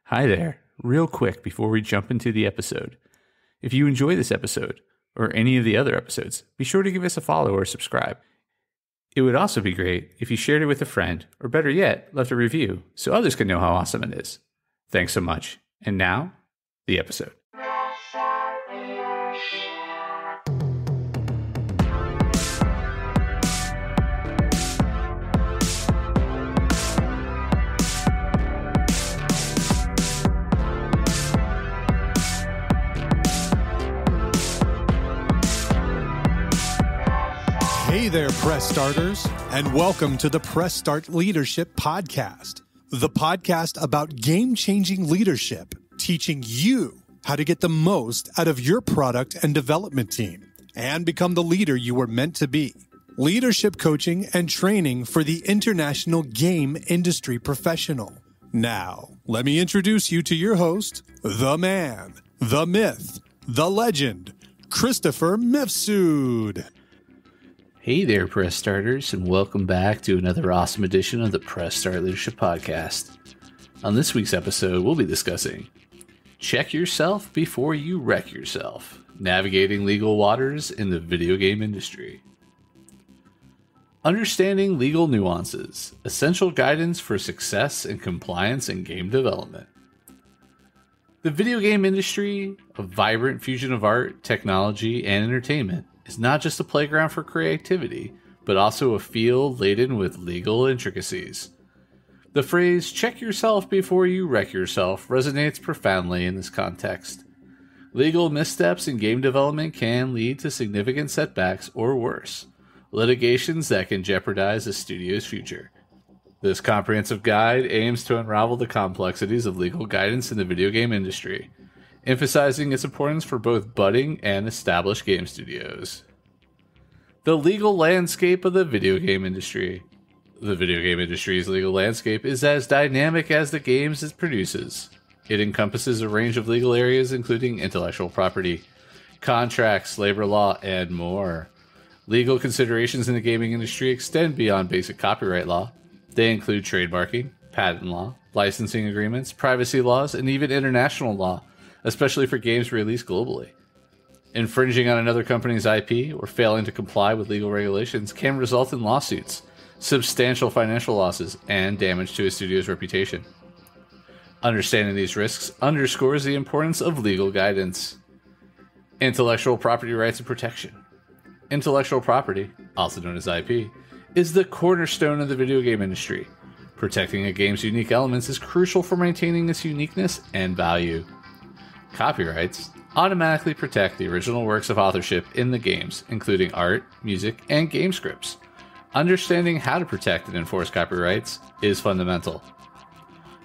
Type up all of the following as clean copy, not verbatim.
Hi there. Real quick before we jump into the episode. If you enjoy this episode, or any of the other episodes, be sure to give us a follow or subscribe. It would also be great if you shared it with a friend, or better yet, left a review so others can know how awesome it is. Thanks so much. And now, the episode. Hey there, press starters, and welcome to the Press Start Leadership Podcast, the podcast about game-changing leadership, teaching you how to get the most out of your product and development team and become the leader you were meant to be. Leadership coaching and training for the international game industry professional. Now, let me introduce you to your host, the man, the myth, the legend, Christopher Mifsud. Hey there, Press Starters, and welcome back to another awesome edition of the Press Start Leadership Podcast. On this week's episode, we'll be discussing Check Yourself Before You Wreck Yourself, Navigating Legal Waters in the Video Game Industry. Understanding Legal Nuances, Essential Guidance for Success and Compliance in Game Development. The video game industry, a vibrant fusion of art, technology, and entertainment, is not just a playground for creativity, but also a field laden with legal intricacies. The phrase, check yourself before you wreck yourself, resonates profoundly in this context. Legal missteps in game development can lead to significant setbacks or worse, litigations that can jeopardize a studio's future. This comprehensive guide aims to unravel the complexities of legal guidance in the video game industry, emphasizing its importance for both budding and established game studios. The legal landscape of the video game industry. The video game industry's legal landscape is as dynamic as the games it produces. It encompasses a range of legal areas including intellectual property, contracts, labor law, and more. Legal considerations in the gaming industry extend beyond basic copyright law. They include trademarking, patent law, licensing agreements, privacy laws, and even international law, especially for games released globally. Infringing on another company's IP or failing to comply with legal regulations can result in lawsuits, substantial financial losses, and damage to a studio's reputation. Understanding these risks underscores the importance of legal guidance. Intellectual property rights and protection. Intellectual property, also known as IP, is the cornerstone of the video game industry. Protecting a game's unique elements is crucial for maintaining its uniqueness and value. Copyrights automatically protect the original works of authorship in the games, including art, music, and game scripts. Understanding how to protect and enforce copyrights is fundamental.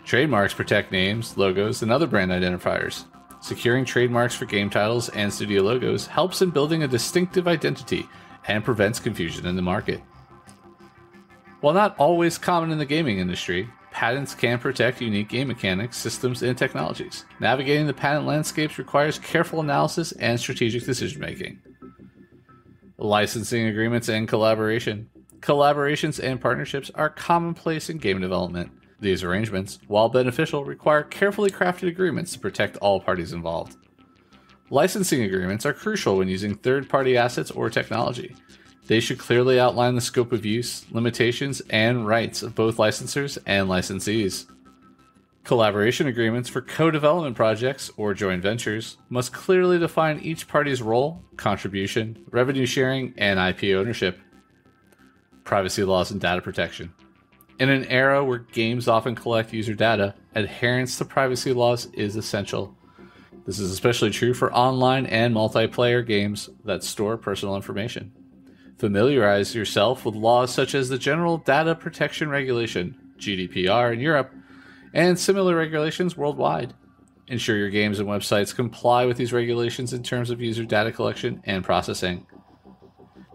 Trademarks protect names, logos, and other brand identifiers. Securing trademarks for game titles and studio logos helps in building a distinctive identity and prevents confusion in the market. While not always common in the gaming industry, patents can protect unique game mechanics, systems, and technologies. Navigating the patent landscapes requires careful analysis and strategic decision-making. Licensing agreements and collaboration. Collaborations and partnerships are commonplace in game development. These arrangements, while beneficial, require carefully crafted agreements to protect all parties involved. Licensing agreements are crucial when using third-party assets or technology. They should clearly outline the scope of use, limitations, and rights of both licensors and licensees. Collaboration agreements for co-development projects or joint ventures must clearly define each party's role, contribution, revenue sharing, and IP ownership. Privacy laws and data protection. In an era where games often collect user data, adherence to privacy laws is essential. This is especially true for online and multiplayer games that store personal information. Familiarize yourself with laws such as the General Data Protection Regulation, GDPR in Europe, and similar regulations worldwide. Ensure your games and websites comply with these regulations in terms of user data collection and processing.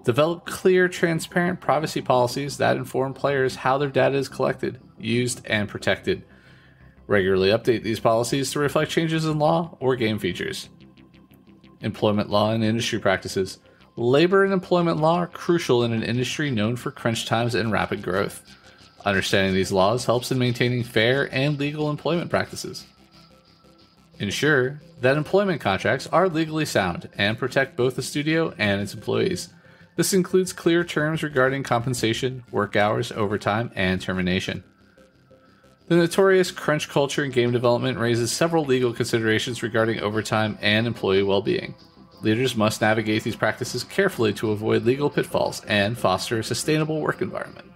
Develop clear, transparent privacy policies that inform players how their data is collected, used, and protected. Regularly update these policies to reflect changes in law or game features. Employment law and industry practices. Labor and employment law are crucial in an industry known for crunch times and rapid growth. Understanding these laws helps in maintaining fair and legal employment practices. Ensure that employment contracts are legally sound and protect both the studio and its employees. This includes clear terms regarding compensation, work hours, overtime, and termination. The notorious crunch culture in game development raises several legal considerations regarding overtime and employee well-being. Leaders must navigate these practices carefully to avoid legal pitfalls and foster a sustainable work environment.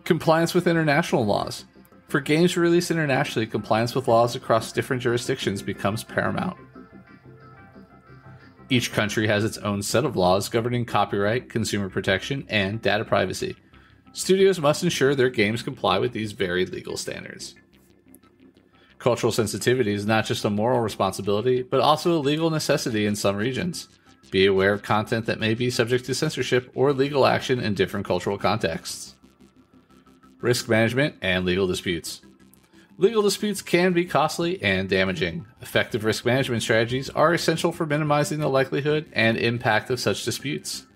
Compliance with international laws. For games released internationally, compliance with laws across different jurisdictions becomes paramount. Each country has its own set of laws governing copyright, consumer protection, and data privacy. Studios must ensure their games comply with these varied legal standards. Cultural sensitivity is not just a moral responsibility, but also a legal necessity in some regions. Be aware of content that may be subject to censorship or legal action in different cultural contexts. Risk management and legal disputes. Legal disputes can be costly and damaging. Effective risk management strategies are essential for minimizing the likelihood and impact of such disputes.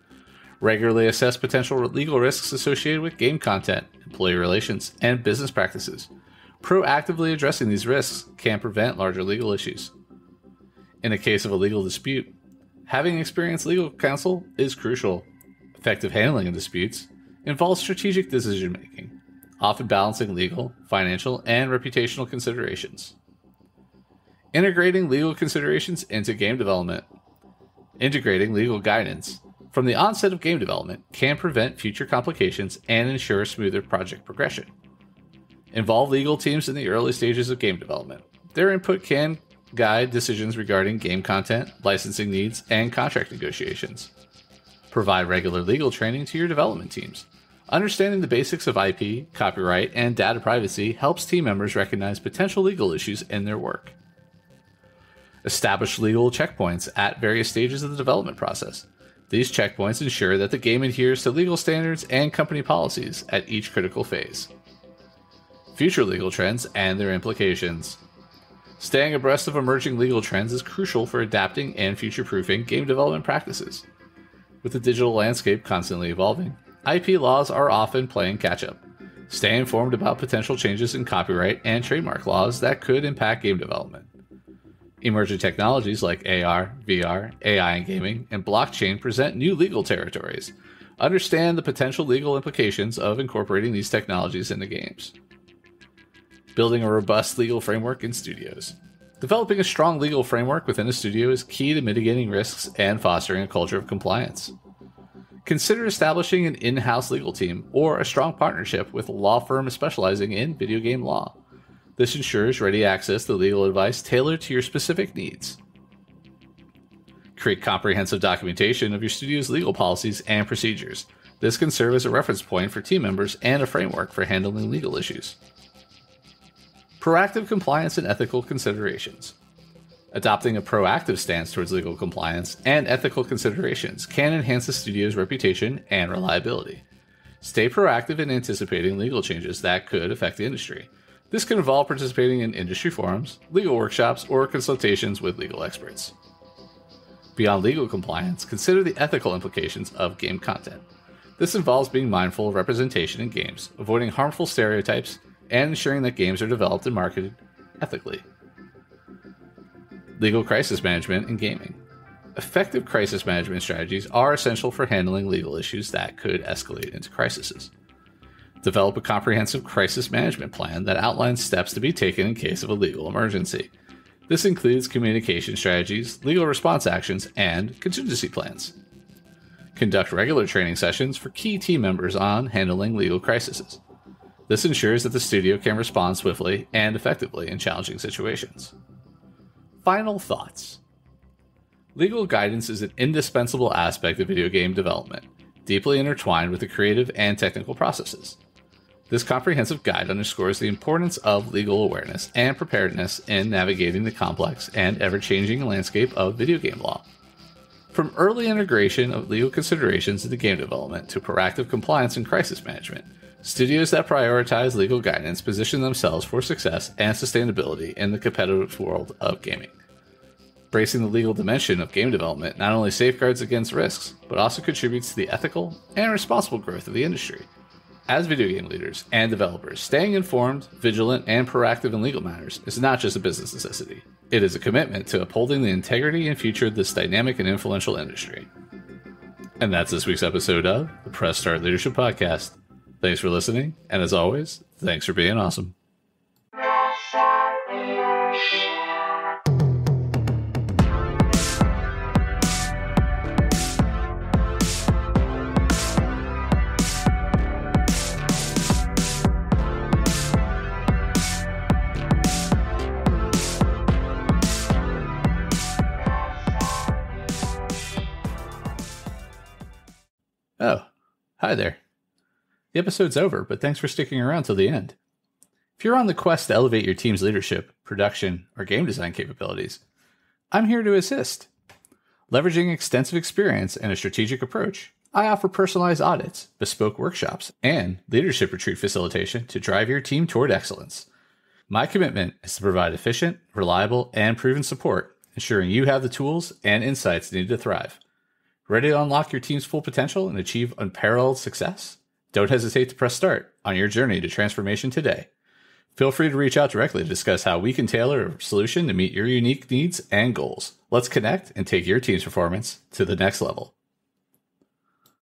Regularly assess potential legal risks associated with game content, employee relations, and business practices. Proactively addressing these risks can prevent larger legal issues. In a case of a legal dispute, having experienced legal counsel is crucial. Effective handling of disputes involves strategic decision-making, often balancing legal, financial, and reputational considerations. Integrating legal considerations into game development. Integrating legal guidance from the onset of game development can prevent future complications and ensure smoother project progression. Involve legal teams in the early stages of game development. Their input can guide decisions regarding game content, licensing needs, and contract negotiations. Provide regular legal training to your development teams. Understanding the basics of IP, copyright, and data privacy helps team members recognize potential legal issues in their work. Establish legal checkpoints at various stages of the development process. These checkpoints ensure that the game adheres to legal standards and company policies at each critical phase. Future legal trends and their implications. Staying abreast of emerging legal trends is crucial for adapting and future-proofing game development practices. With the digital landscape constantly evolving, IP laws are often playing catch-up. Stay informed about potential changes in copyright and trademark laws that could impact game development. Emerging technologies like AR, VR, AI in gaming, and blockchain present new legal territories. Understand the potential legal implications of incorporating these technologies into games. Building a robust legal framework in studios. Developing a strong legal framework within a studio is key to mitigating risks and fostering a culture of compliance. Consider establishing an in-house legal team or a strong partnership with a law firm specializing in video game law. This ensures ready access to legal advice tailored to your specific needs. Create comprehensive documentation of your studio's legal policies and procedures. This can serve as a reference point for team members and a framework for handling legal issues. Proactive compliance and ethical considerations. Adopting a proactive stance towards legal compliance and ethical considerations can enhance the studio's reputation and reliability. Stay proactive in anticipating legal changes that could affect the industry. This can involve participating in industry forums, legal workshops, or consultations with legal experts. Beyond legal compliance, consider the ethical implications of game content. This involves being mindful of representation in games, avoiding harmful stereotypes, and ensuring that games are developed and marketed ethically. Legal crisis management in gaming. Effective crisis management strategies are essential for handling legal issues that could escalate into crises. Develop a comprehensive crisis management plan that outlines steps to be taken in case of a legal emergency. This includes communication strategies, legal response actions, and contingency plans. Conduct regular training sessions for key team members on handling legal crises. This ensures that the studio can respond swiftly and effectively in challenging situations. Final thoughts. Legal guidance is an indispensable aspect of video game development, deeply intertwined with the creative and technical processes. This comprehensive guide underscores the importance of legal awareness and preparedness in navigating the complex and ever-changing landscape of video game law. From early integration of legal considerations into game development to proactive compliance and crisis management, studios that prioritize legal guidance position themselves for success and sustainability in the competitive world of gaming. Embracing the legal dimension of game development not only safeguards against risks, but also contributes to the ethical and responsible growth of the industry. As video game leaders and developers, staying informed, vigilant, and proactive in legal matters is not just a business necessity. It is a commitment to upholding the integrity and future of this dynamic and influential industry. And that's this week's episode of the Press Start Leadership Podcast. Thanks for listening, and as always, thanks for being awesome. Oh, hi there. The episode's over, but thanks for sticking around till the end. If you're on the quest to elevate your team's leadership, production, or game design capabilities, I'm here to assist. Leveraging extensive experience and a strategic approach, I offer personalized audits, bespoke workshops, and leadership retreat facilitation to drive your team toward excellence. My commitment is to provide efficient, reliable, and proven support, ensuring you have the tools and insights needed to thrive. Ready to unlock your team's full potential and achieve unparalleled success? Don't hesitate to press start on your journey to transformation today. Feel free to reach out directly to discuss how we can tailor a solution to meet your unique needs and goals. Let's connect and take your team's performance to the next level.